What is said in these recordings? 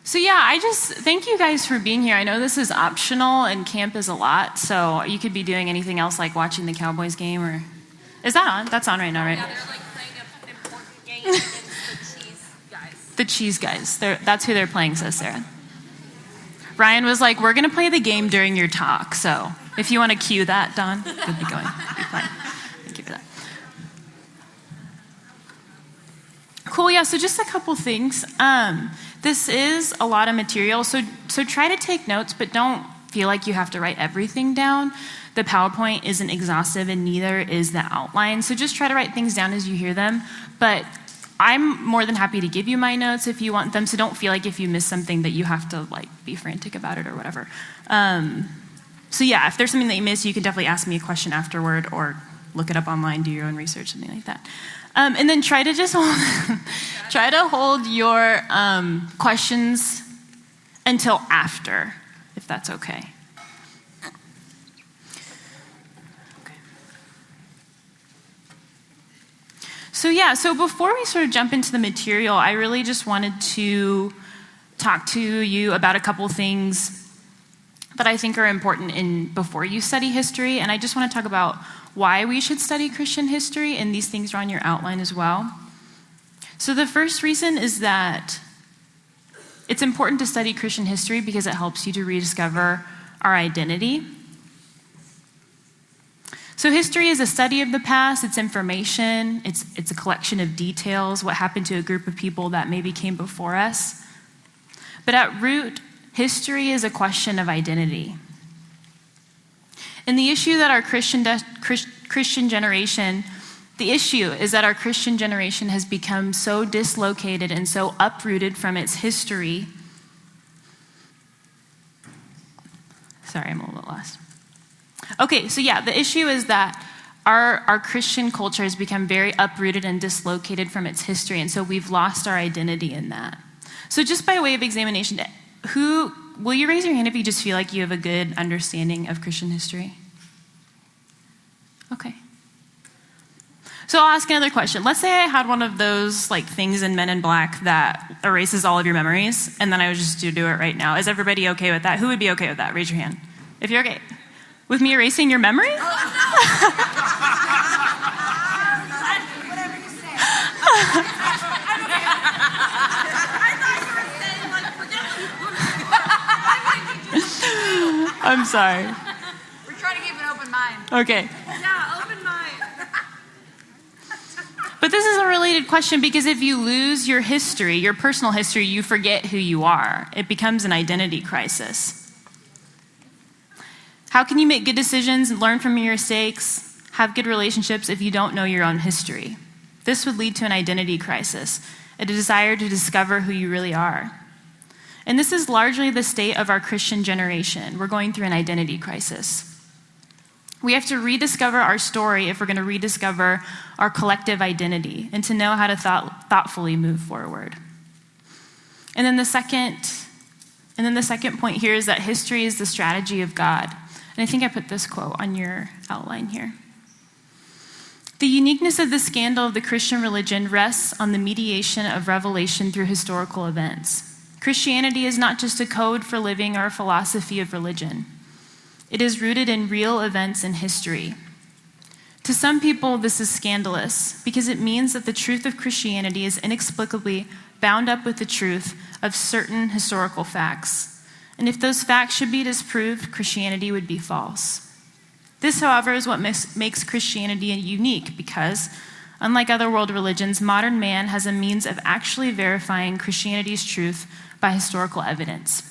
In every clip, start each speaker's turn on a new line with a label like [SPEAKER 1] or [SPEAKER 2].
[SPEAKER 1] So yeah, I just thank you guys for being here. I know this is optional and camp is a lot, so you could be doing anything else like watching the Cowboys game or... Is that on? That's on right now, right?
[SPEAKER 2] Yeah, they're like playing an important game against the cheese guys.
[SPEAKER 1] The cheese guys. That's who they're playing, says Sarah. Ryan was like, we're going to play the game during your talk, so if you want to cue that, Don, you'll be going. Be fine. Thank you for that. Cool, yeah, so just a couple things. This is a lot of material, so try to take notes, but don't feel like you have to write everything down. The PowerPoint isn't exhaustive, and neither is the outline, so just try to write things down as you hear them. But I'm more than happy to give you my notes if you want them, so don't feel like if you miss something that you have to like be frantic about it or whatever. So yeah, if there's something that you miss, you can definitely ask me a question afterward or look it up online, do your own research, something like that. And then try to just hold your questions until after, if that's okay. So before we sort of jump into the material, I really just wanted to talk to you about a couple things that I think are important before you study history, and I just want to talk about why we should study Christian history, and these things are on your outline as well. So the first reason is that it's important to study Christian history because it helps you to rediscover our identity. So history is a study of the past, it's information, it's a collection of details, what happened to a group of people that maybe came before us. But at root, history is a question of identity. And the issue is that our Christian generation has become so dislocated and so uprooted from its history. Sorry, I'm a little lost. Okay, so yeah, the issue is that our Christian culture has become very uprooted and dislocated from its history, and so we've lost our identity in that. So just by way of examination, will you raise your hand if you just feel like you have a good understanding of Christian history? Okay. So I'll ask another question. Let's say I had one of those like things in Men in Black that erases all of your memories, and then I would just do it right now. Is everybody okay with that? Who would be okay with that? Raise your hand. If you're okay. With me erasing your memory?
[SPEAKER 2] Whatever you say.
[SPEAKER 1] I'm sorry.
[SPEAKER 2] We're trying to keep an open mind.
[SPEAKER 1] Okay.
[SPEAKER 2] Yeah, open mind.
[SPEAKER 1] But this is a related question because if you lose your history, your personal history, you forget who you are. It becomes an identity crisis. How can you make good decisions and learn from your mistakes, have good relationships if you don't know your own history? This would lead to an identity crisis, a desire to discover who you really are. And this is largely the state of our Christian generation. We're going through an identity crisis. We have to rediscover our story if we're going to rediscover our collective identity and to know how to thoughtfully move forward. And then the second point here is that history is the strategy of God. And I think I put this quote on your outline here. The uniqueness of the scandal of the Christian religion rests on the mediation of revelation through historical events. Christianity is not just a code for living or a philosophy of religion. It is rooted in real events in history. To some people, this is scandalous because it means that the truth of Christianity is inexplicably bound up with the truth of certain historical facts. And if those facts should be disproved, Christianity would be false. This, however, is what makes Christianity unique because, unlike other world religions, modern man has a means of actually verifying Christianity's truth by historical evidence.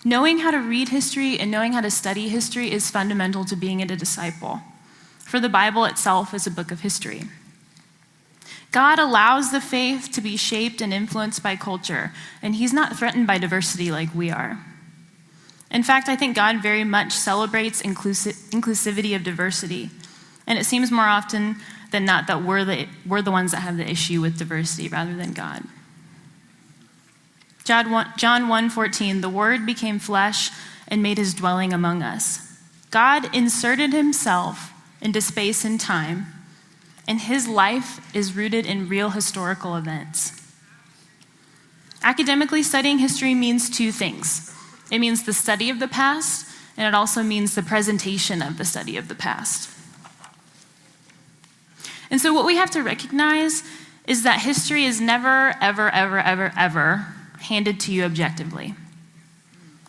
[SPEAKER 1] Knowing how to read history and knowing how to study history is fundamental to being a disciple, for the Bible itself is a book of history. God allows the faith to be shaped and influenced by culture, and he's not threatened by diversity like we are. In fact, I think God very much celebrates inclusivity of diversity, and it seems more often than not that we're the ones that have the issue with diversity rather than God. John 1:14, the Word became flesh and made his dwelling among us. God inserted himself into space and time, and his life is rooted in real historical events. Academically, studying history means two things. It means the study of the past, and it also means the presentation of the study of the past. And so what we have to recognize is that history is never, ever, ever, ever, ever handed to you objectively,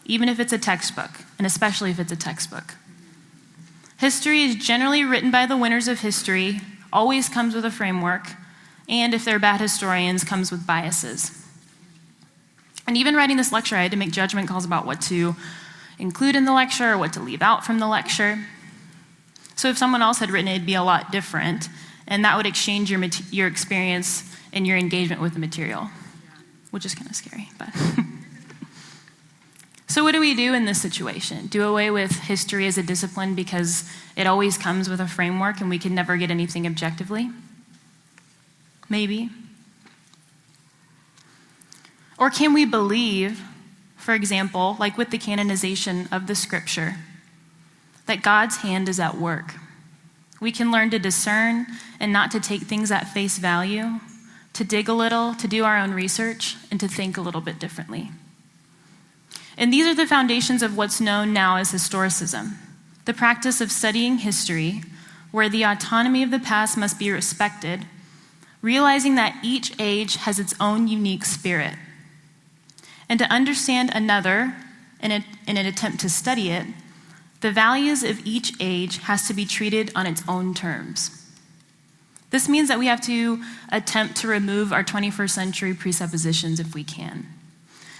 [SPEAKER 1] even if it's a textbook, and especially if it's a textbook. History is generally written by the winners of history, always comes with a framework, and if they're bad historians, comes with biases. And even writing this lecture, I had to make judgment calls about what to include in the lecture or what to leave out from the lecture. So if someone else had written it, it'd be a lot different, and that would exchange your experience and your engagement with the material, which is kind of scary. But So what do we do in this situation? Do away with history as a discipline because it always comes with a framework and we can never get anything objectively? Maybe. Or can we believe, for example, like with the canonization of the scripture, that God's hand is at work? We can learn to discern and not to take things at face value, to dig a little, to do our own research, and to think a little bit differently. And these are the foundations of what's known now as historicism, the practice of studying history, where the autonomy of the past must be respected, realizing that each age has its own unique spirit. And to understand another, in an attempt to study it, the values of each age has to be treated on its own terms. This means that we have to attempt to remove our 21st century presuppositions if we can.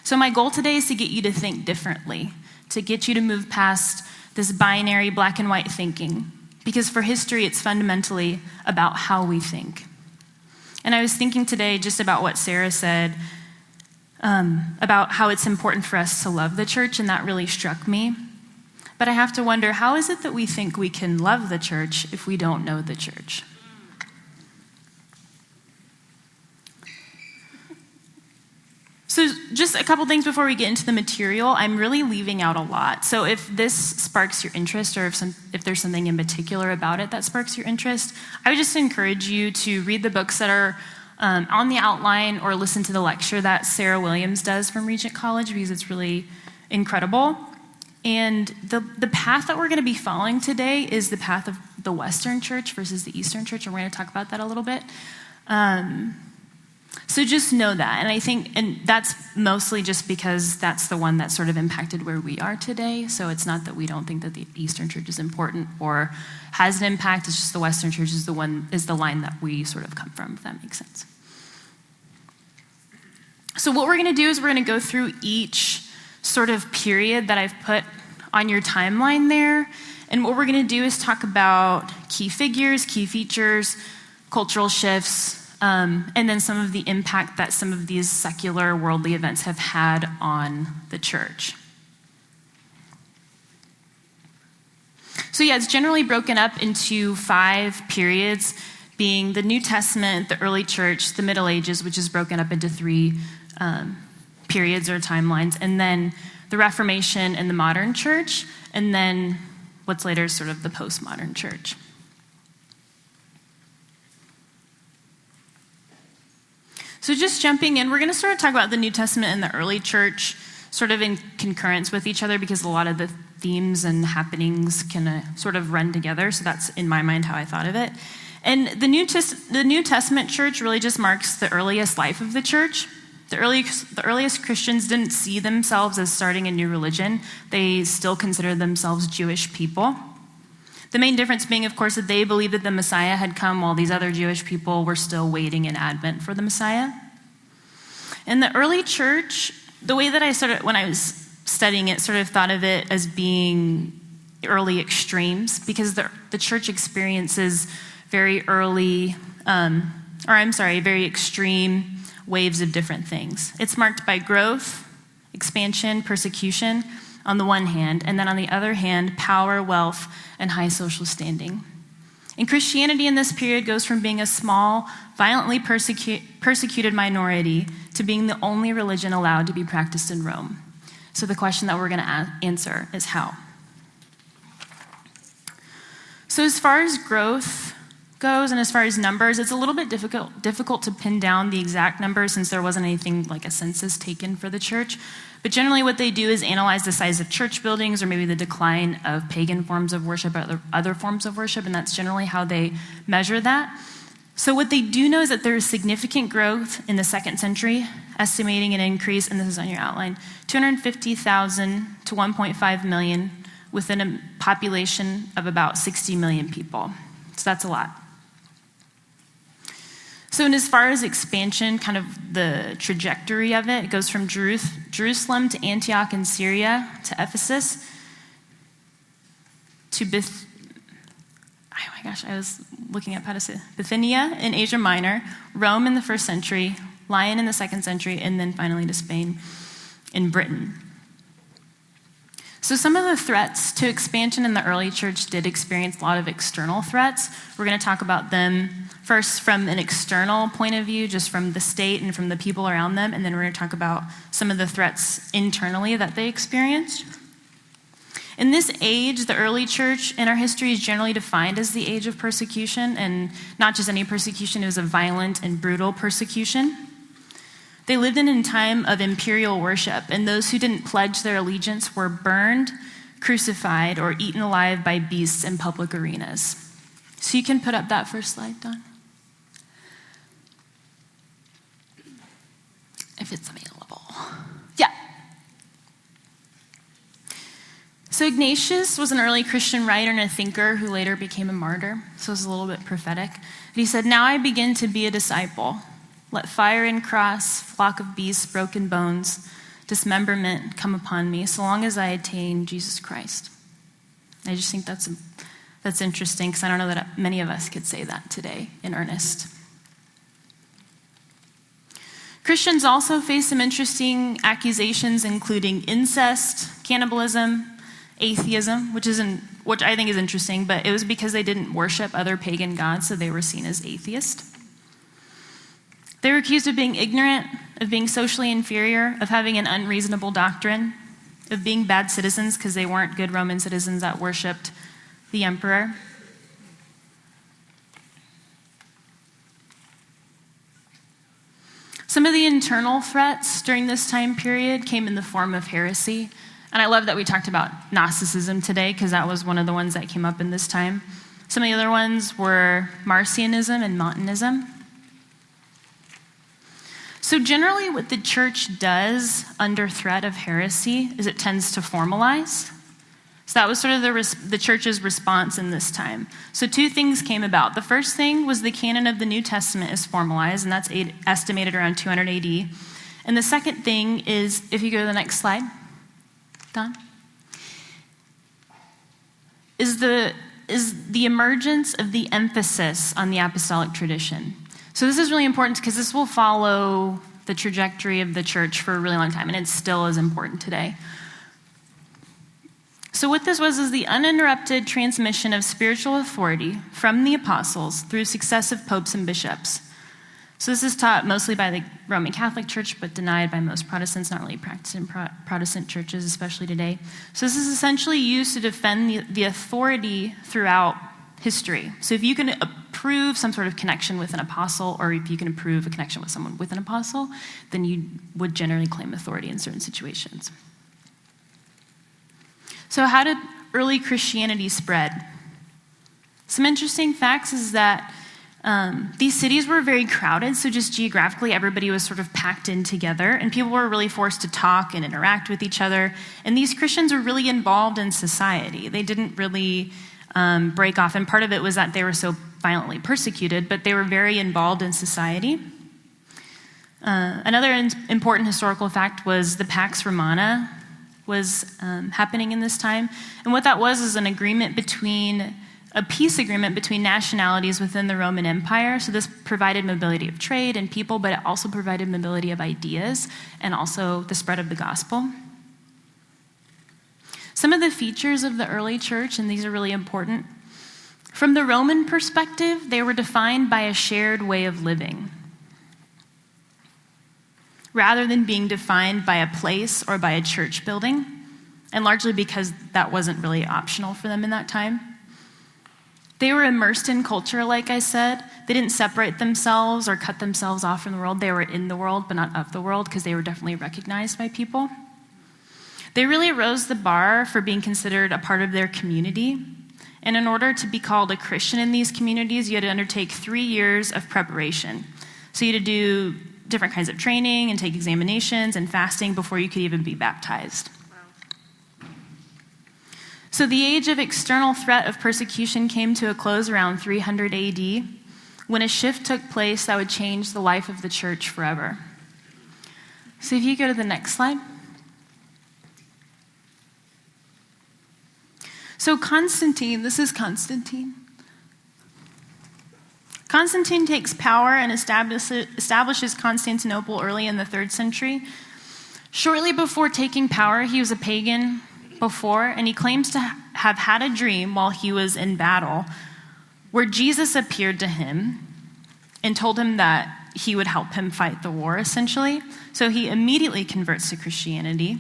[SPEAKER 1] So my goal today is to get you to think differently, to get you to move past this binary black and white thinking, because for history, it's fundamentally about how we think. And I was thinking today just about what Sarah said about how it's important for us to love the church, and that really struck me. But I have to wonder, how is it that we think we can love the church if we don't know the church? So just a couple things before we get into the material. I'm really leaving out a lot. So if this sparks your interest, or if there's something in particular about it that sparks your interest, I would just encourage you to read the books that are on the outline, or listen to the lecture that Sarah Williams does from Regent College, because it's really incredible. And the path that we're going to be following today is the path of the Western Church versus the Eastern Church, and we're going to talk about that a little bit. So just know that. And that's mostly just because that's the one that sort of impacted where we are today. So it's not that we don't think that the Eastern Church is important or has an impact. It's just the Western Church is the line that we sort of come from, if that makes sense. So what we're going to do is we're going to go through each sort of period that I've put on your timeline there. And what we're going to do is talk about key figures, key features, cultural shifts, and then some of the impact that some of these secular worldly events have had on the church. So yeah, it's generally broken up into 5 periods, being the New Testament, the early church, the Middle Ages, which is broken up into 3 periods or timelines, and then the Reformation and the modern church, and then what's later sort of the postmodern church. So just jumping in, we're going to sort of talk about the New Testament and the early church sort of in concurrence with each other, because a lot of the themes and happenings can sort of run together. So that's, in my mind, how I thought of it. And the New Testament church really just marks the earliest life of the church. The earliest Christians didn't see themselves as starting a new religion. They still considered themselves Jewish people. The main difference being, of course, that they believed that the Messiah had come while these other Jewish people were still waiting in Advent for the Messiah. In the early church, the way that when I was studying it, sort of thought of it as being early extremes, because the church experiences very extreme waves of different things. It's marked by growth, expansion, persecution on the one hand, and then on the other hand, power, wealth, and high social standing. And Christianity in this period goes from being a small, violently persecuted minority to being the only religion allowed to be practiced in Rome. So the question that we're going to answer is how. So as far as growth, goes, and as far as numbers, it's a little bit difficult to pin down the exact numbers since there wasn't anything like a census taken for the church. But generally what they do is analyze the size of church buildings or maybe the decline of pagan forms of worship or other forms of worship, and that's generally how they measure that. So what they do know is that there is significant growth in the 2nd century, estimating an increase, and this is on your outline, 250,000 to 1.5 million within a population of about 60 million people. So that's a lot. So as far as expansion, kind of the trajectory of it, it goes from Jerusalem to Antioch in Syria to Ephesus to Bithynia in Asia Minor, Rome in the 1st century, Lyon in the 2nd century, and then finally to Spain in Britain. So some of the threats to expansion in the early church did experience a lot of external threats. We're going to talk about them first from an external point of view, just from the state and from the people around them, and then we're going to talk about some of the threats internally that they experienced. In this age, the early church in our history is generally defined as the age of persecution, and not just any persecution, it was a violent and brutal persecution. They lived in a time of imperial worship, and those who didn't pledge their allegiance were burned, crucified, or eaten alive by beasts in public arenas. So you can put up that first slide, Don. If it's available. Yeah. So Ignatius was an early Christian writer and a thinker who later became a martyr. So it's a little bit prophetic. And he said, "Now I begin to be a disciple. Let fire and cross, flock of beasts, broken bones, dismemberment come upon me, so long as I attain Jesus Christ." I just think that's interesting because I don't know that many of us could say that today in earnest. Christians also face some interesting accusations, including incest, cannibalism, atheism, which I think is interesting, but it was because they didn't worship other pagan gods, so they were seen as atheist. They were accused of being ignorant, of being socially inferior, of having an unreasonable doctrine, of being bad citizens because they weren't good Roman citizens that worshiped the emperor. Some of the internal threats during this time period came in the form of heresy. And I love that we talked about Gnosticism today because that was one of the ones that came up in this time. Some of the other ones were Marcionism and Montanism. So generally what the church does under threat of heresy is it tends to formalize. So that was sort of the church's response in this time. So 2 things came about. The first thing was the canon of the New Testament is formalized, and that's estimated around 200 AD. And the second thing is, if you go to the next slide, Don, is the emergence of the emphasis on the apostolic tradition. So this is really important because this will follow the trajectory of the church for a really long time, and it still is important today. So what this was is the uninterrupted transmission of spiritual authority from the apostles through successive popes and bishops. So this is taught mostly by the Roman Catholic Church, but denied by most Protestants, not really practiced in Protestant churches, especially today. So this is essentially used to defend the authority throughout history. So if you can prove some sort of connection with an apostle, or if you can prove a connection with someone with an apostle, then you would generally claim authority in certain situations. So how did early Christianity spread? Some interesting facts is that these cities were very crowded, so just geographically, everybody was sort of packed in together, and people were really forced to talk and interact with each other, and these Christians were really involved in society. They didn't really break off, and part of it was that they were so violently persecuted, but they were very involved in society. Another important historical fact was the Pax Romana was happening in this time, and what that was is a peace agreement between nationalities within the Roman Empire. So this provided mobility of trade and people, but it also provided mobility of ideas and also the spread of the gospel. Some of the features of the early church, and these are really important. From the Roman perspective, they were defined by a shared way of living, rather than being defined by a place or by a church building, and largely because that wasn't really optional for them in that time. They were immersed in culture, like I said. They didn't separate themselves or cut themselves off from the world. They were in the world, but not of the world, because they were definitely recognized by people. They really rose the bar for being considered a part of their community. And in order to be called a Christian in these communities, you had to undertake 3 years of preparation. So you had to do different kinds of training and take examinations and fasting before you could even be baptized. So the age of external threat of persecution came to a close around 300 AD, when a shift took place that would change the life of the church forever. So if you go to the next slide. So Constantine, this is Constantine. Constantine takes power and establishes Constantinople early in the 3rd century. Shortly before taking power, he was a pagan before, and he claims to have had a dream while he was in battle where Jesus appeared to him and told him that he would help him fight the war, essentially. So he immediately converts to Christianity.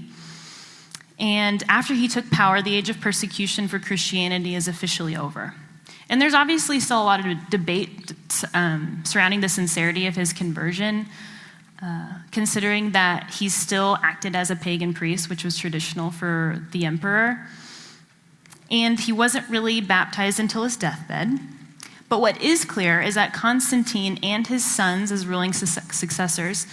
[SPEAKER 1] And after he took power, the age of persecution for Christianity is officially over. And there's obviously still a lot of debate surrounding the sincerity of his conversion, considering that he still acted as a pagan priest, which was traditional for the emperor. And he wasn't really baptized until his deathbed. But what is clear is that Constantine and his sons, as ruling successors,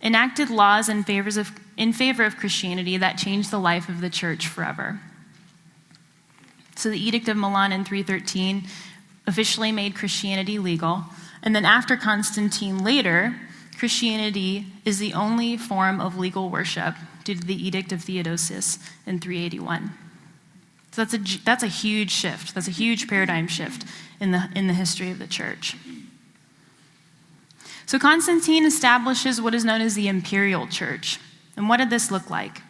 [SPEAKER 1] enacted laws in favor of Christianity that changed the life of the church forever. So the Edict of Milan in 313 officially made Christianity legal. And then after Constantine later, Christianity is the only form of legal worship due to the Edict of Theodosius in 381. So that's a huge shift. That's a huge paradigm shift in the history of the church. So Constantine establishes what is known as the imperial church. And what did this look like?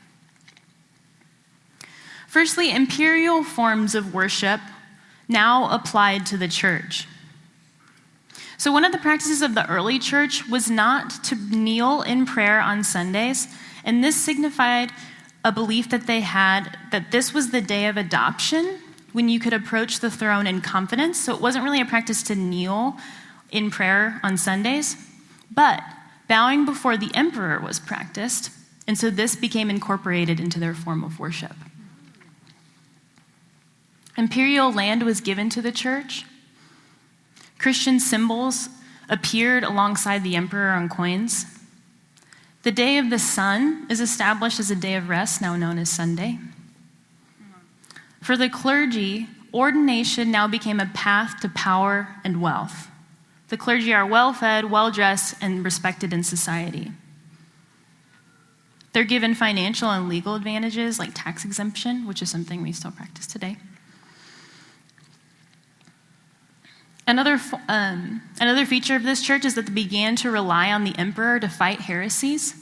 [SPEAKER 1] Firstly, imperial forms of worship now applied to the church. So one of the practices of the early church was not to kneel in prayer on Sundays, and this signified a belief that they had that this was the day of adoption, when you could approach the throne in confidence. So it wasn't really a practice to kneel in prayer on Sundays, but bowing before the emperor was practiced, and so this became incorporated into their form of worship. Imperial land was given to the church. Christian symbols appeared alongside the emperor on coins. The day of the sun is established as a day of rest, now known as Sunday. For the clergy, ordination now became a path to power and wealth. The clergy are well-fed, well-dressed, and respected in society. They're given financial and legal advantages like tax exemption, which is something we still practice today. Another feature of this church is that they began to rely on the emperor to fight heresies.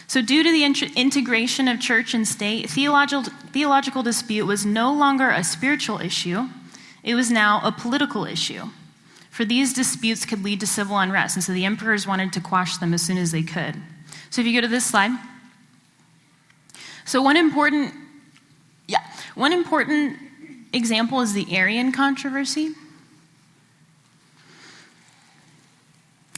[SPEAKER 1] So due to the integration of church and state, theological dispute was no longer a spiritual issue. It was now a political issue. For these disputes could lead to civil unrest, and so the emperors wanted to quash them as soon as they could. So if you go to this slide. So one important example is the Arian controversy.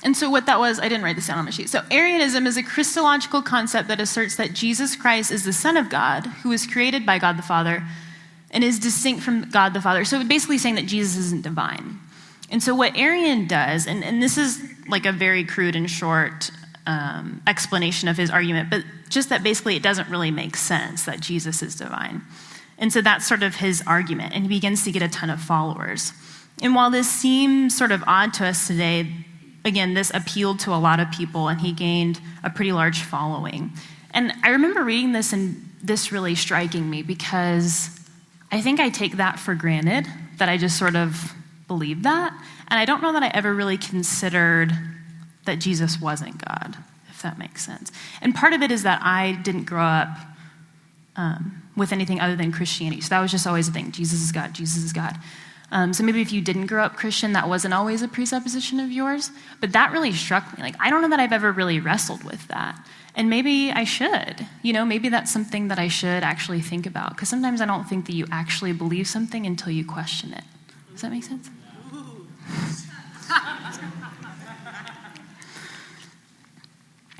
[SPEAKER 1] And so what that was, I didn't write this down on my sheet. So Arianism is a Christological concept that asserts that Jesus Christ is the Son of God, who was created by God the Father, and is distinct from God the Father. So basically saying that Jesus isn't divine. And so what Arian does, and this is like a very crude and short explanation of his argument, but just that basically it doesn't really make sense that Jesus is divine. And so that's sort of his argument, and he begins to get a ton of followers. And while this seems sort of odd to us today, again, this appealed to a lot of people, and he gained a pretty large following. And I remember reading this and this really striking me, because I think I take that for granted, that I just sort of believe that. And I don't know that I ever really considered that Jesus wasn't God, if that makes sense. And part of it is that I didn't grow up with anything other than Christianity. So that was just always a thing. Jesus is God, Jesus is God. So maybe if you didn't grow up Christian, that wasn't always a presupposition of yours. But that really struck me. Like, I don't know that I've ever really wrestled with that. And maybe I should. Maybe that's something that I should actually think about. Because sometimes I don't think that you actually believe something until you question it. Does that make sense?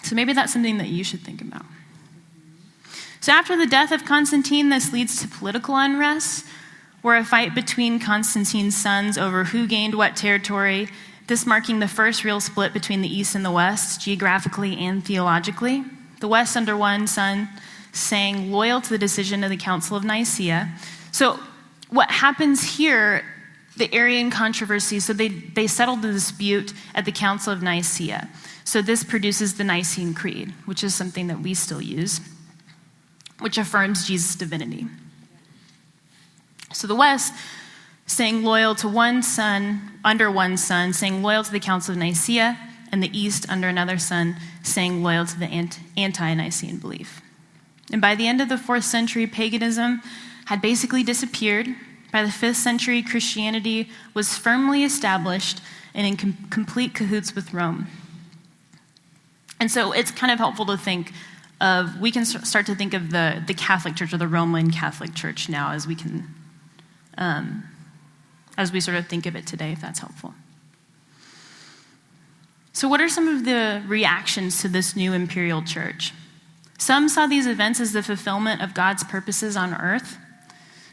[SPEAKER 1] So maybe that's something that you should think about. So after the death of Constantine, this leads to political unrest, where a fight between Constantine's sons over who gained what territory, this marking the first real split between the East and the West, geographically and theologically. The West, under one son, saying loyal to the decision of the Council of Nicaea. So what happens here, the Arian controversy, so they settled the dispute at the Council of Nicaea. So this produces the Nicene Creed, which is something that we still use, which affirms Jesus' divinity. So the West, saying loyal to one son, under one son, saying loyal to the Council of Nicaea, and the East, under another son, saying loyal to the anti-Nicene belief. And by the end of the 4th century, paganism had basically disappeared. By the 5th century, Christianity was firmly established and in complete cahoots with Rome. And so it's kind of helpful to think of, we can start to think of the Catholic Church or the Roman Catholic Church now as we can, as we sort of think of it today, if that's helpful. So what are some of the reactions to this new imperial church? Some saw these events as the fulfillment of God's purposes on earth.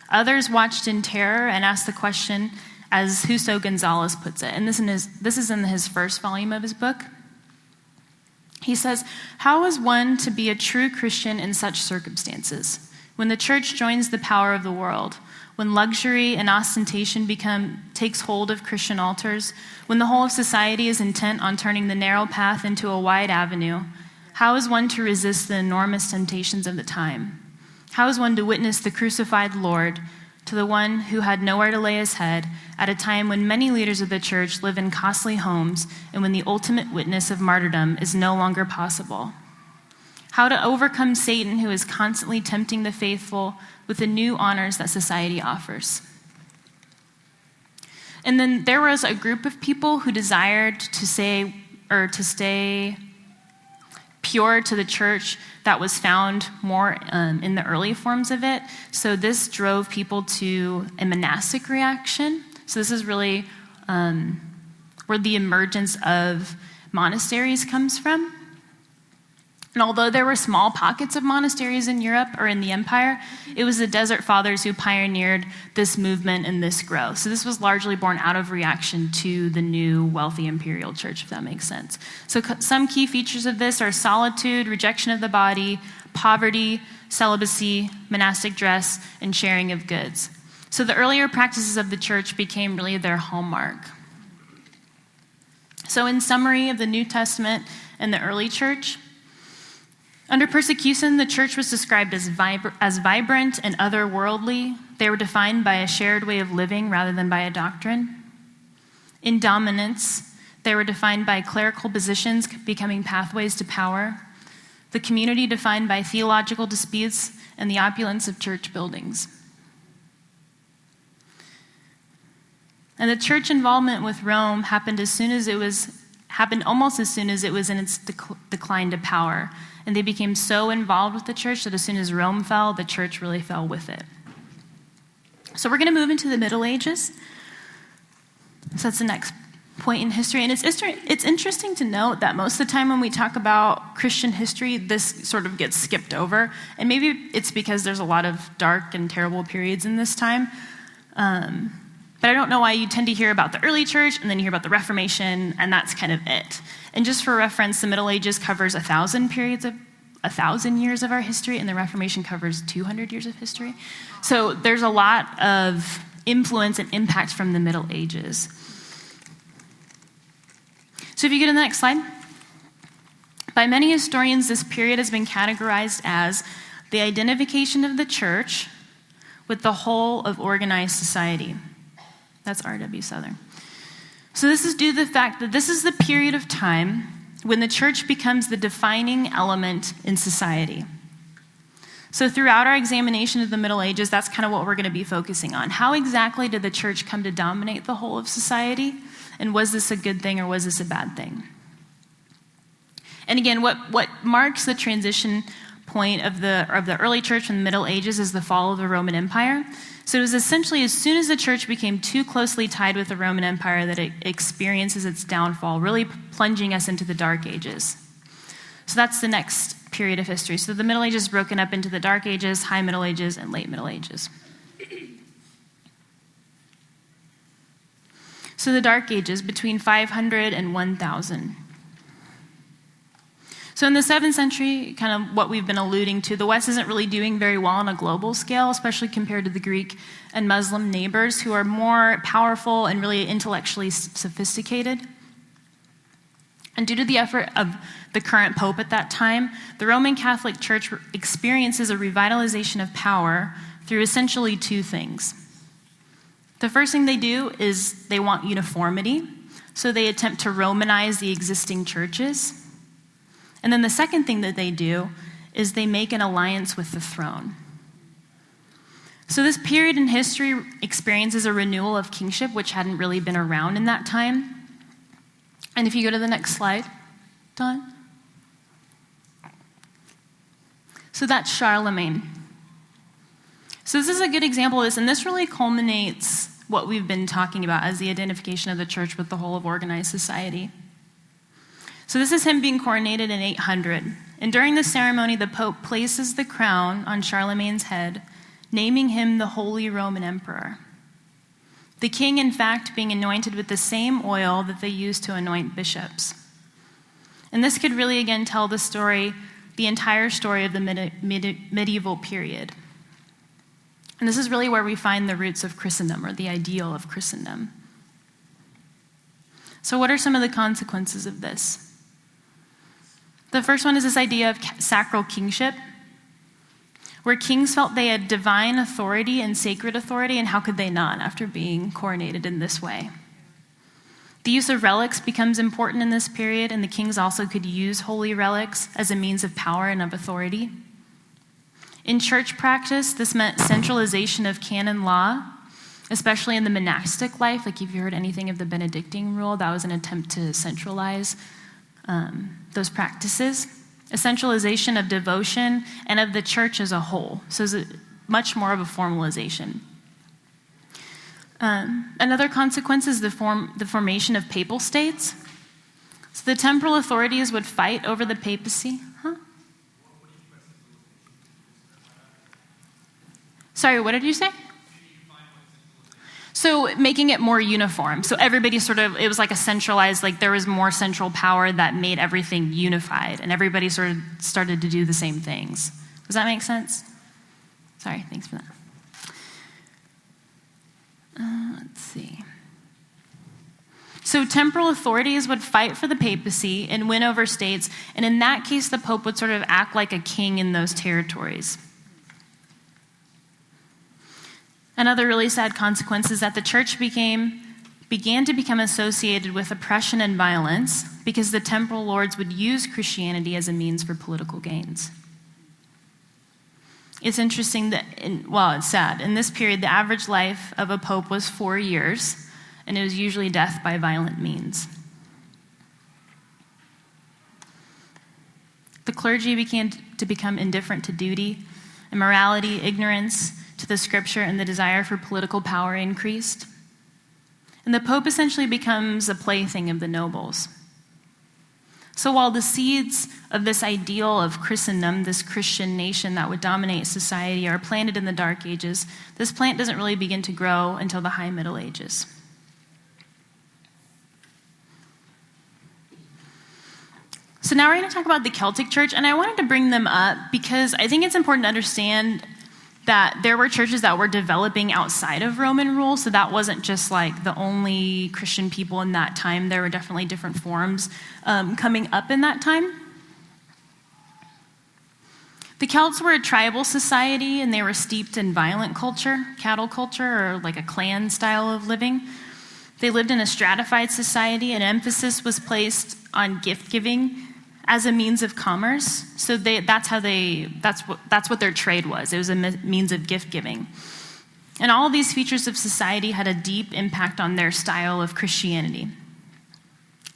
[SPEAKER 1] Others watched in terror and asked the question, as Justo Gonzalez puts it, and this is in his first volume of his book. He says, how is one to be a true Christian in such circumstances? When the church joins the power of the world, when luxury and ostentation takes hold of Christian altars, when the whole of society is intent on turning the narrow path into a wide avenue, how is one to resist the enormous temptations of the time? How is one to witness the crucified Lord to the one who had nowhere to lay his head at a time when many leaders of the church live in costly homes and when the ultimate witness of martyrdom is no longer possible? How to overcome Satan, who is constantly tempting the faithful with the new honors that society offers. And then there was a group of people who desired to stay pure to the church that was found more in the early forms of it. So this drove people to a monastic reaction. So this is really where the emergence of monasteries comes from. And although there were small pockets of monasteries in Europe or in the empire, it was the Desert Fathers who pioneered this movement and this growth. So this was largely born out of reaction to the new wealthy imperial church, if that makes sense. So some key features of this are solitude, rejection of the body, poverty, celibacy, monastic dress, and sharing of goods. So the earlier practices of the church became really their hallmark. So in summary of the New Testament and the early church, under persecution, the church was described as vibrant and otherworldly. They were defined by a shared way of living rather than by a doctrine. In dominance, they were defined by clerical positions becoming pathways to power. The community defined by theological disputes and the opulence of church buildings. And the church involvement with Rome happened almost as soon as it was in its decline to power. And they became so involved with the church that as soon as Rome fell, the church really fell with it. So we're going to move into the Middle Ages. So that's the next point in history. And it's interesting to note that most of the time when we talk about Christian history, this sort of gets skipped over. And maybe it's because there's a lot of dark and terrible periods in this time. But I don't know why you tend to hear about the early church and then you hear about the Reformation, and that's kind of it. And just for reference, the Middle Ages covers 1,000 years of our history, and the Reformation covers 200 years of history. So there's a lot of influence and impact from the Middle Ages. So if you go to the next slide. By many historians, this period has been categorized as the identification of the church with the whole of organized society. That's R.W. Southern. So this is due to the fact that this is the period of time when the church becomes the defining element in society. So throughout our examination of the Middle Ages, that's kind of what we're going to be focusing on. How exactly did the church come to dominate the whole of society? And was this a good thing or was this a bad thing? And again, what marks the transition point of the early church from the Middle Ages is the fall of the Roman Empire. So it was essentially as soon as the church became too closely tied with the Roman Empire that it experiences its downfall, really plunging us into the Dark Ages. So that's the next period of history. So the Middle Ages is broken up into the Dark Ages, High Middle Ages, and Late Middle Ages. So the Dark Ages, between 500 and 1000. So in the 7th century, kind of what we've been alluding to, the West isn't really doing very well on a global scale, especially compared to the Greek and Muslim neighbors who are more powerful and really intellectually sophisticated. And due to the effort of the current pope at that time, the Roman Catholic Church experiences a revitalization of power through essentially two things. The first thing they do is they want uniformity, so they attempt to Romanize the existing churches. And then the second thing that they do is they make an alliance with the throne. So this period in history experiences a renewal of kingship, which hadn't really been around in that time. And if you go to the next slide, Don. So that's Charlemagne. So this is a good example of this, and this really culminates what we've been talking about as the identification of the church with the whole of organized society. So this is him being coronated in 800. And during the ceremony, the Pope places the crown on Charlemagne's head, naming him the Holy Roman Emperor. The king, in fact, being anointed with the same oil that they used to anoint bishops. And this could really, again, tell the story, the entire story of the medieval period. And this is really where we find the roots of Christendom, or the ideal of Christendom. So what are some of the consequences of this? The first one is this idea of sacral kingship, where kings felt they had divine authority and sacred authority, and how could they not after being coronated in this way? The use of relics becomes important in this period, and the kings also could use holy relics as a means of power and of authority. In church practice, this meant centralization of canon law, especially in the monastic life. Like if you heard anything of the Benedictine rule, that was an attempt to centralize those practices, a centralization of devotion and of the church as a whole. So it's much more of a formalization. Another consequence is the formation of papal states. So the temporal authorities would fight over the papacy. Sorry, what did you say? So making it more uniform. So everybody it was like a centralized, like there was more central power that made everything unified, and everybody sort of started to do the same things. Does that make sense? Sorry, thanks for that. Let's see. So temporal authorities would fight for the papacy and win over states, and in that case, the Pope would sort of act like a king in those territories. Another really sad consequence is that the church began to become associated with oppression and violence because the temporal lords would use Christianity as a means for political gains. It's interesting that, it's sad. In this period, the average life of a pope was 4 years, and it was usually death by violent means. The clergy began to become indifferent to duty, immorality, ignorance to the scripture, and the desire for political power increased. And the Pope essentially becomes a plaything of the nobles. So while the seeds of this ideal of Christendom, this Christian nation that would dominate society, are planted in the Dark Ages, this plant doesn't really begin to grow until the High Middle Ages. So now we're going to talk about the Celtic Church, and I wanted to bring them up because I think it's important to understand that there were churches that were developing outside of Roman rule, so that wasn't just like the only Christian people in that time. There were definitely different forms coming up in that time. The Celts were a tribal society, and they were steeped in violent culture, cattle culture, or like a clan style of living. They lived in a stratified society, and emphasis was placed on gift giving as a means of commerce. So that's what their trade was. It was a means of gift giving. And all of these features of society had a deep impact on their style of Christianity.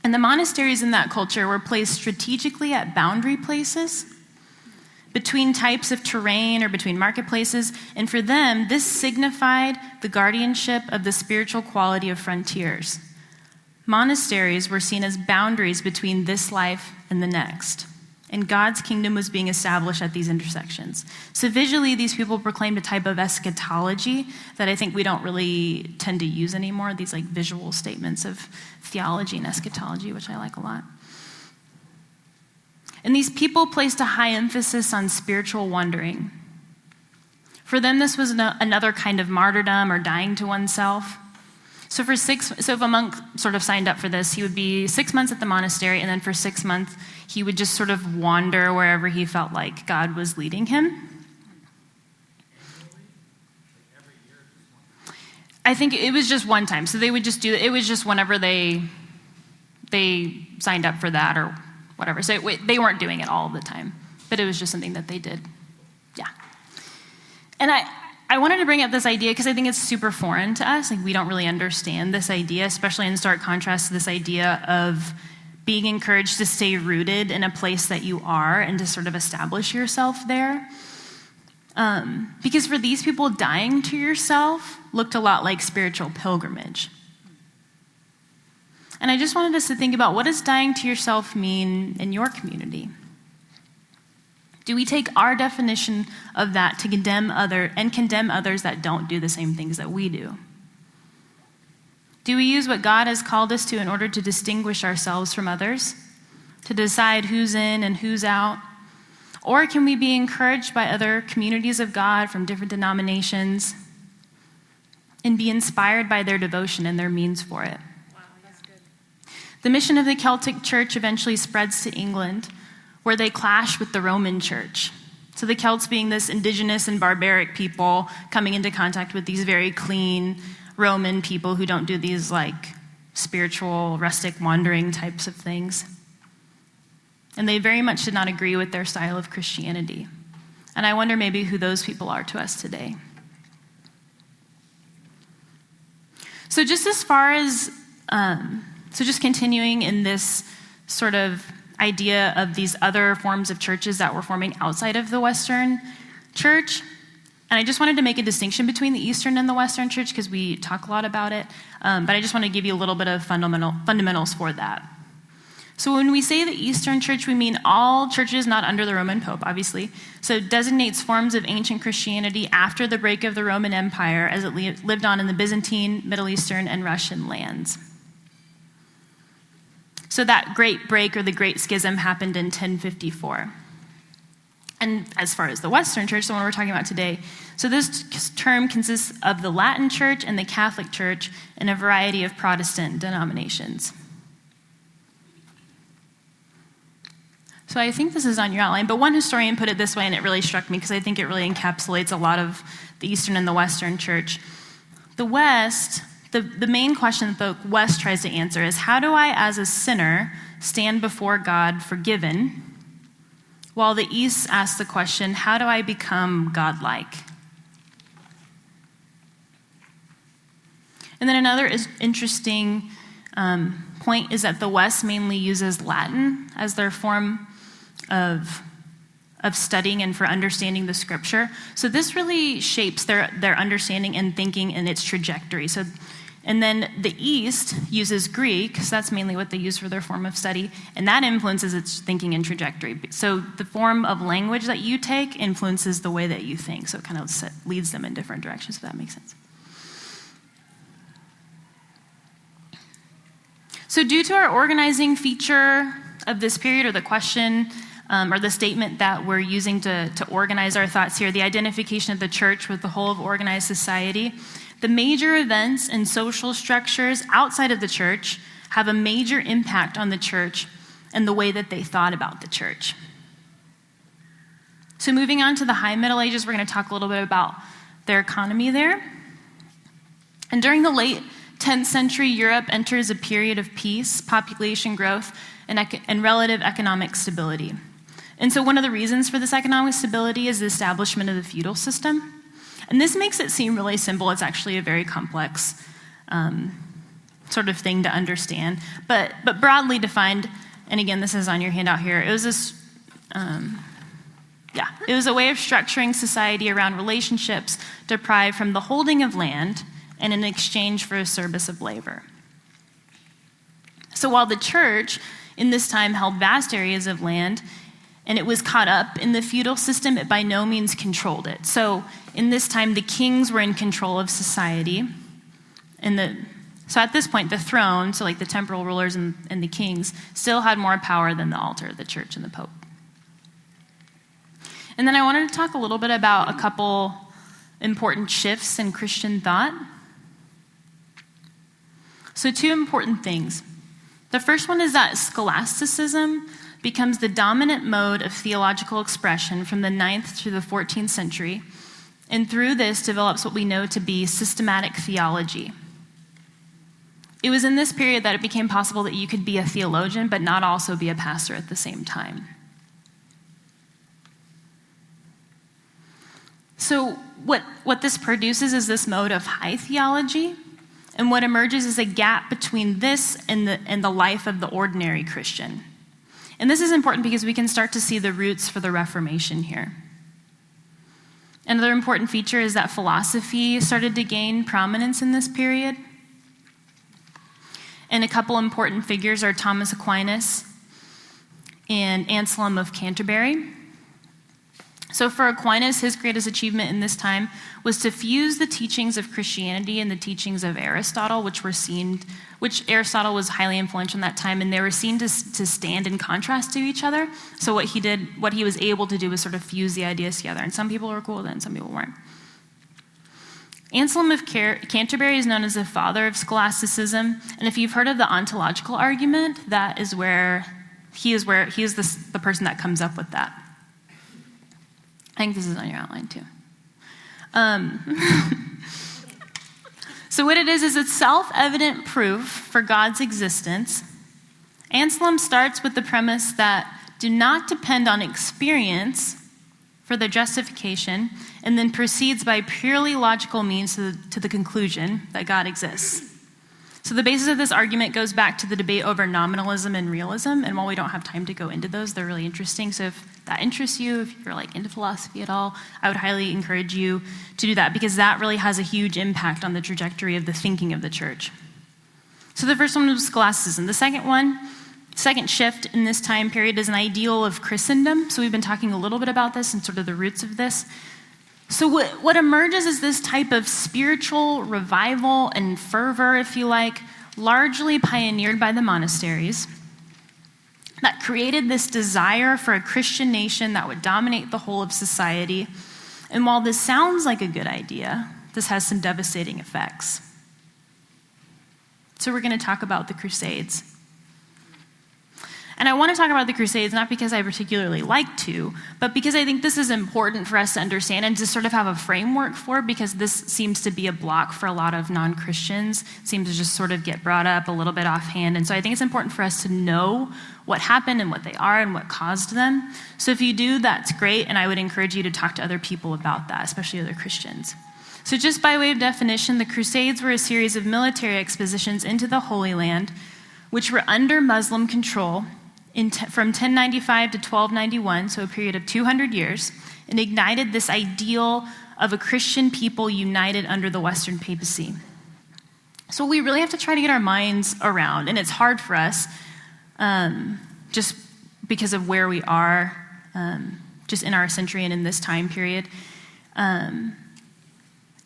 [SPEAKER 1] And the monasteries in that culture were placed strategically at boundary places, between types of terrain or between marketplaces, and for them, this signified the guardianship of the spiritual quality of frontiers. Monasteries were seen as boundaries between this life and the next, and God's kingdom was being established at these intersections. So visually, these people proclaimed a type of eschatology that I think we don't really tend to use anymore, these like visual statements of theology and eschatology, which I like a lot. And these people placed a high emphasis on spiritual wandering. For them, this was another kind of martyrdom or dying to oneself. So if a monk sort of signed up for this, he would be 6 months at the monastery, and then for 6 months, he would just sort of wander wherever he felt like God was leading him. I think it was just one time. So they would just do it. It was just whenever they signed up for that or whatever. So they weren't doing it all the time, but it was just something that they did. Yeah. And I wanted to bring up this idea because I think it's super foreign to us. Like, we don't really understand this idea, especially in stark contrast to this idea of being encouraged to stay rooted in a place that you are and to sort of establish yourself there. Because for these people, dying to yourself looked a lot like spiritual pilgrimage. And I just wanted us to think about, what does dying to yourself mean in your community? Do we take our definition of that to condemn others that don't do the same things that we do? Do we use what God has called us to in order to distinguish ourselves from others, to decide who's in and who's out? Or can we be encouraged by other communities of God from different denominations and be inspired by their devotion and their means for it?
[SPEAKER 2] Wow, that's good.
[SPEAKER 1] The mission of the Celtic Church eventually spreads to England, where they clash with the Roman Church. So the Celts being this indigenous and barbaric people coming into contact with these very clean Roman people who don't do these like spiritual, rustic, wandering types of things. And they very much did not agree with their style of Christianity. And I wonder maybe who those people are to us today. So just as far as, just continuing in this sort of idea of these other forms of churches that were forming outside of the Western church. And I just wanted to make a distinction between the Eastern and the Western church because we talk a lot about it. But I just want to give you a little bit of fundamentals for that. So when we say the Eastern church, we mean all churches not under the Roman Pope, obviously. So it designates forms of ancient Christianity after the break of the Roman Empire as it lived on in the Byzantine, Middle Eastern, and Russian lands. So that great break or the Great Schism happened in 1054. And as far as the Western church, the one we're talking about today, so this term consists of the Latin church and the Catholic church and a variety of Protestant denominations. So I think this is on your outline, but one historian put it this way, and it really struck me because I think it really encapsulates a lot of the Eastern and the Western church. The West, the main question that the West tries to answer is, how do I, as a sinner, stand before God forgiven? While the East asks the question, how do I become godlike? And then another interesting point is that the West mainly uses Latin as their form of studying and for understanding the scripture. So this really shapes their understanding and thinking and its trajectory. And then the East uses Greek, because that's mainly what they use for their form of study, and that influences its thinking and trajectory. So the form of language that you take influences the way that you think. So it kind of leads them in different directions, if that makes sense. So due to our organizing feature of this period, or the question, or the statement that we're using to organize our thoughts here, the identification of the church with the whole of organized society, the major events and social structures outside of the church have a major impact on the church and the way that they thought about the church. So moving on to the High Middle Ages, we're going to talk a little bit about their economy there. And during the late 10th century, Europe enters a period of peace, population growth, and relative economic stability. And so one of the reasons for this economic stability is the establishment of the feudal system. And this makes it seem really simple. It's actually a very complex sort of thing to understand. But broadly defined, and again, this is on your handout here, it was this It was a way of structuring society around relationships deprived from the holding of land and in exchange for a service of labor. So while the church in this time held vast areas of land and it was caught up in the feudal system, it by no means controlled it. So in this time, the kings were in control of society. So at this point, the throne, so like the temporal rulers and the kings, still had more power than the altar, the church, and the pope. And then I wanted to talk a little bit about a couple important shifts in Christian thought. So 2 important things. The first one is that scholasticism becomes the dominant mode of theological expression from the 9th through the 14th century, and through this develops what we know to be systematic theology. It was in this period that it became possible that you could be a theologian but not also be a pastor at the same time. So what this produces is this mode of high theology, and what emerges is a gap between this and the life of the ordinary Christian. And this is important because we can start to see the roots for the Reformation here. Another important feature is that philosophy started to gain prominence in this period. And a couple important figures are Thomas Aquinas and Anselm of Canterbury. So for Aquinas, his greatest achievement in this time was to fuse the teachings of Christianity and the teachings of Aristotle, which Aristotle was highly influential in that time, and they were seen to stand in contrast to each other. So what he was able to do was sort of fuse the ideas together. And some people were cool with it and some people weren't. Anselm of Canterbury is known as the father of scholasticism. And if you've heard of the ontological argument, that is where he is the person that comes up with that. I think this is on your outline too. So what it is it's self-evident proof for God's existence. Anselm starts with the premise that do not depend on experience for their justification, and then proceeds by purely logical means to the conclusion that God exists. So the basis of this argument goes back to the debate over nominalism and realism, and while we don't have time to go into those, they're really interesting. So if that interests you, if you're into philosophy at all, I would highly encourage you to do that, because that really has a huge impact on the trajectory of the thinking of the church. So the first one was scholasticism. The second shift in this time period is an ideal of Christendom. So we've been talking a little bit about this and sort of the roots of this. So what emerges is this type of spiritual revival and fervor, if you like, largely pioneered by the monasteries, that created this desire for a Christian nation that would dominate the whole of society. And while this sounds like a good idea, this has some devastating effects. So we're going to talk about the Crusades. And I want to talk about the Crusades not because I particularly like to, but because I think this is important for us to understand and to sort of have a framework for, because this seems to be a block for a lot of non-Christians. It seems to just sort of get brought up a little bit offhand. And so I think it's important for us to know what happened and what they are and what caused them. So if you do, that's great, and I would encourage you to talk to other people about that, especially other Christians. So just by way of definition, the Crusades were a series of military expeditions into the Holy Land, which were under Muslim control from 1095 to 1291, so a period of 200 years, and ignited this ideal of a Christian people united under the Western papacy. So we really have to try to get our minds around, and it's hard for us just because of where we are, just in our century and in this time period,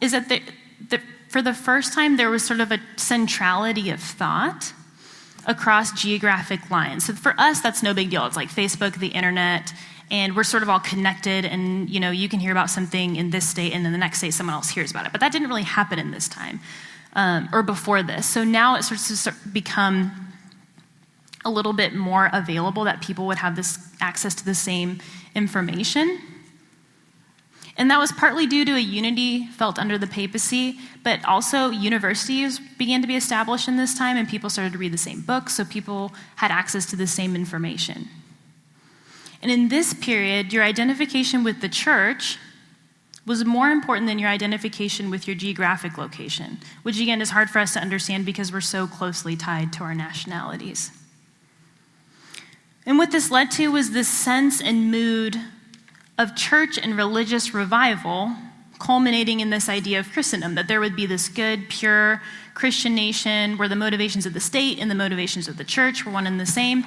[SPEAKER 1] is that for the first time there was sort of a centrality of thought across geographic lines. So for us, that's no big deal. It's like Facebook, the internet, and we're sort of all connected, and you can hear about something in this state, and then the next state someone else hears about it. But that didn't really happen in this time, or before this. So now it starts to become a little bit more available that people would have this access to the same information. And that was partly due to a unity felt under the papacy, but also universities began to be established in this time, and people started to read the same books, so people had access to the same information. And in this period, your identification with the church was more important than your identification with your geographic location, which again is hard for us to understand because we're so closely tied to our nationalities. And what this led to was this sense and mood of church and religious revival, culminating in this idea of Christendom, that there would be this good, pure Christian nation where the motivations of the state and the motivations of the church were one and the same.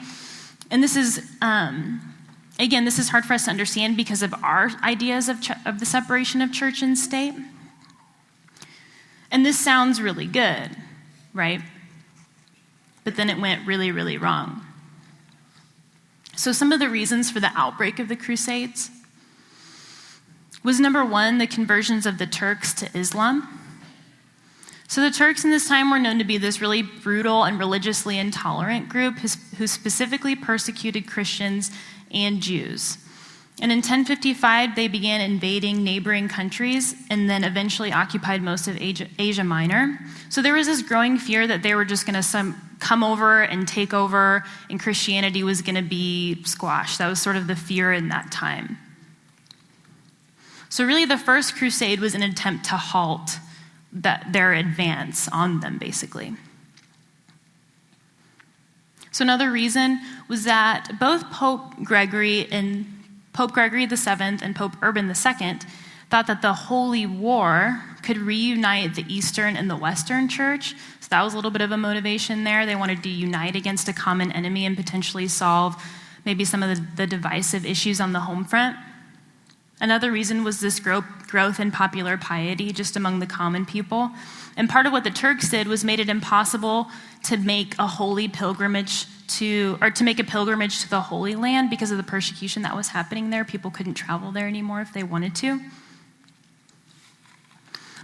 [SPEAKER 1] And this is, again, this is hard for us to understand because of our ideas of the separation of church and state. And this sounds really good, right? But then it went really, really wrong. So some of the reasons for the outbreak of the Crusades was, number one, the conversions of the Turks to Islam. So the Turks in this time were known to be this really brutal and religiously intolerant group who specifically persecuted Christians and Jews. And in 1055, they began invading neighboring countries and then eventually occupied most of Asia Minor. So there was this growing fear that they were just going to come over and take over, and Christianity was going to be squashed. That was sort of the fear in that time. So really, the First Crusade was an attempt to halt their advance on them, basically. So another reason was that both Pope Gregory VII and Pope Urban II thought that the Holy War could reunite the Eastern and the Western Church. So that was a little bit of a motivation there. They wanted to unite against a common enemy and potentially solve maybe some of the divisive issues on the home front. Another reason was this growth in popular piety just among the common people. And part of what the Turks did was made it impossible to make a holy pilgrimage to make a pilgrimage to the Holy Land because of the persecution that was happening there. People couldn't travel there anymore if they wanted to.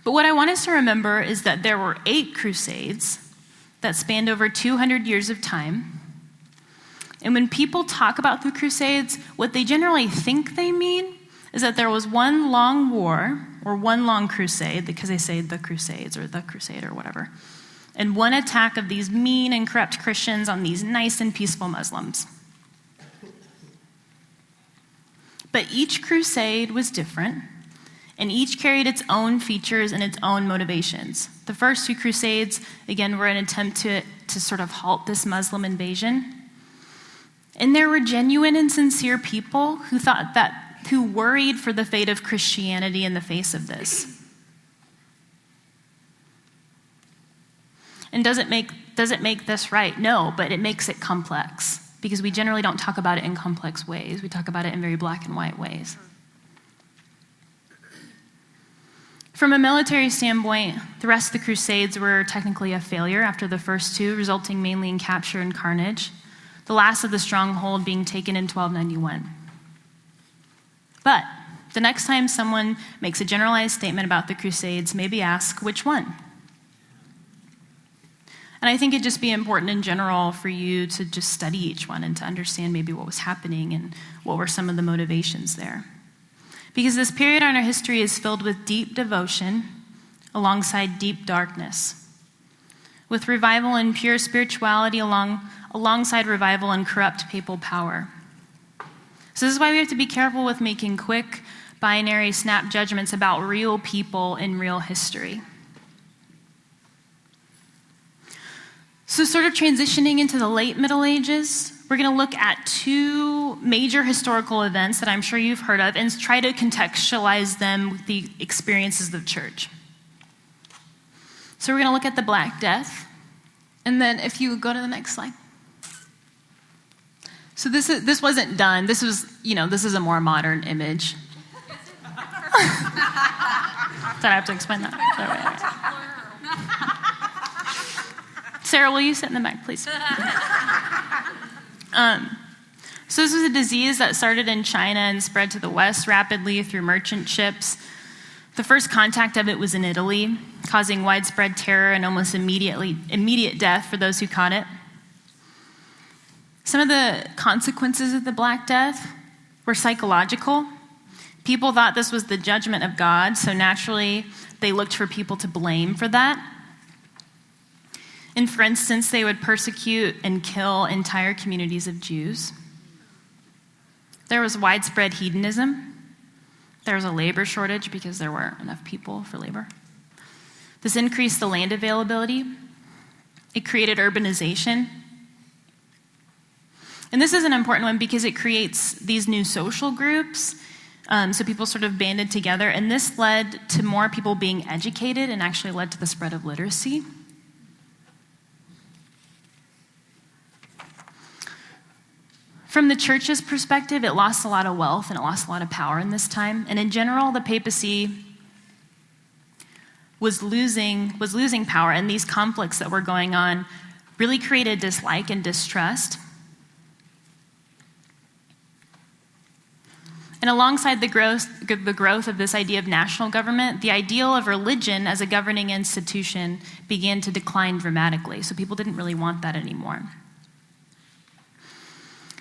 [SPEAKER 1] But what I want us to remember is that there were 8 crusades that spanned over 200 years of time. And when people talk about the Crusades, what they generally think they mean is that there was one long war or one long crusade, because they say the Crusades or the Crusade or whatever, and one attack of these mean and corrupt Christians on these nice and peaceful Muslims. But each crusade was different, and each carried its own features and its own motivations. The first 2 crusades, again, were an attempt to sort of halt this Muslim invasion. And there were genuine and sincere people who worried for the fate of Christianity in the face of this. And does it make this right? No, but it makes it complex, because we generally don't talk about it in complex ways. We talk about it in very black and white ways. From a military standpoint, the rest of the Crusades were technically a failure after the first 2, resulting mainly in capture and carnage, the last of the stronghold being taken in 1291. But the next time someone makes a generalized statement about the Crusades, maybe ask, which one? And I think it'd just be important in general for you to just study each one and to understand maybe what was happening and what were some of the motivations there. Because this period in our history is filled with deep devotion alongside deep darkness, with revival and pure spirituality alongside revival and corrupt papal power. So this is why we have to be careful with making quick, binary, snap judgments about real people in real history. So sort of transitioning into the late Middle Ages, we're going to look at 2 major historical events that I'm sure you've heard of and try to contextualize them with the experiences of the church. So we're going to look at the Black Death. And then if you go to the next slide. So this wasn't done. This is a more modern image. Did I have to explain that? Sarah, will you sit in the back, please? So this was a disease that started in China and spread to the West rapidly through merchant ships. The first contact of it was in Italy, causing widespread terror and almost immediate death for those who caught it. Some of the consequences of the Black Death were psychological. People thought this was the judgment of God, so naturally they looked for people to blame for that. And for instance, they would persecute and kill entire communities of Jews. There was widespread hedonism. There was a labor shortage because there weren't enough people for labor. This increased the land availability. It created urbanization. And this is an important one because it creates these new social groups So people sort of banded together, and this led to more people being educated and actually led to the spread of literacy. From the church's perspective, it lost a lot of wealth and it lost a lot of power in this time. And in general, the papacy was losing power, and these conflicts that were going on really created dislike and distrust. And alongside the growth of this idea of national government, the ideal of religion as a governing institution began to decline dramatically. So people didn't really want that anymore.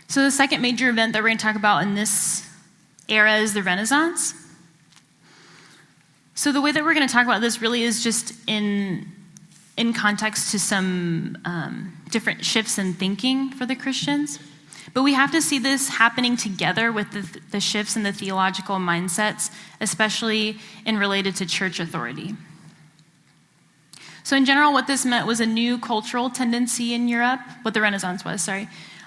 [SPEAKER 1] So the second major event that we're going to talk about in this era is the Renaissance. So the way that we're going to talk about this really is just in context to some different shifts in thinking for the Christians. But we have to see this happening together with the shifts in the theological mindsets, especially in related to church authority. So in general, what this meant was a new cultural tendency in Europe, what the Renaissance was,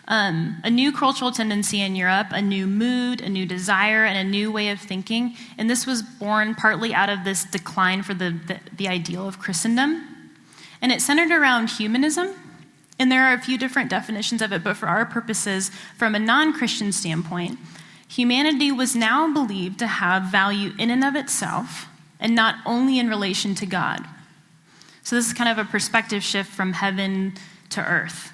[SPEAKER 1] a new cultural tendency in Europe, a new mood, a new desire, and a new way of thinking. And this was born partly out of this decline for the ideal of Christendom. And it centered around humanism. And there are a few different definitions of it, but for our purposes, from a non-Christian standpoint, humanity was now believed to have value in and of itself, and not only in relation to God. So this is kind of a perspective shift from heaven to earth.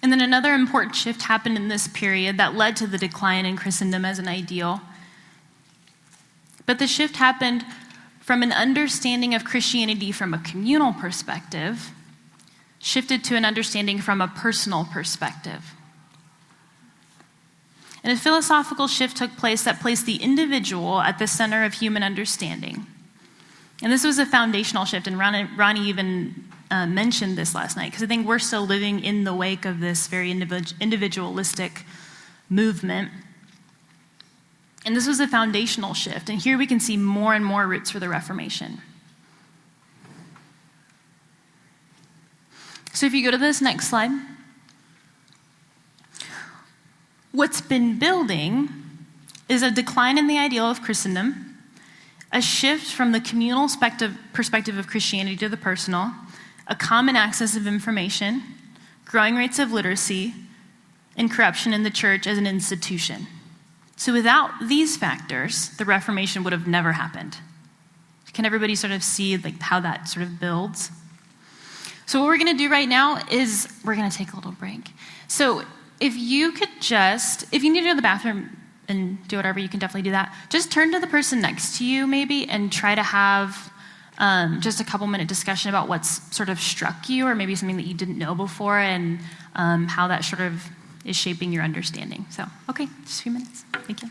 [SPEAKER 1] And then another important shift happened in this period that led to the decline in Christendom as an ideal. But the shift happened from an understanding of Christianity from a communal perspective, shifted to an understanding from a personal perspective. And a philosophical shift took place that placed the individual at the center of human understanding. And this was a foundational shift, and Ronnie even mentioned this last night, because I think we're still living in the wake of this very individualistic movement. And this was a foundational shift. And here we can see more and more roots for the Reformation. So if you go to this next slide, what's been building is a decline in the ideal of Christendom, a shift from the communal perspective of Christianity to the personal, a common access of information, growing rates of literacy, and corruption in the church as an institution. So without these factors, the Reformation would have never happened. Can everybody sort of see how that sort of builds? So what we're going to do right now is we're going to take a little break. So if you need to go to the bathroom and do whatever, you can definitely do that. Just turn to the person next to you maybe and try to have just a couple-minute discussion about what's sort of struck you, or maybe something that you didn't know before, and how that sort of is shaping your understanding. So, okay, just a few minutes. Thank you.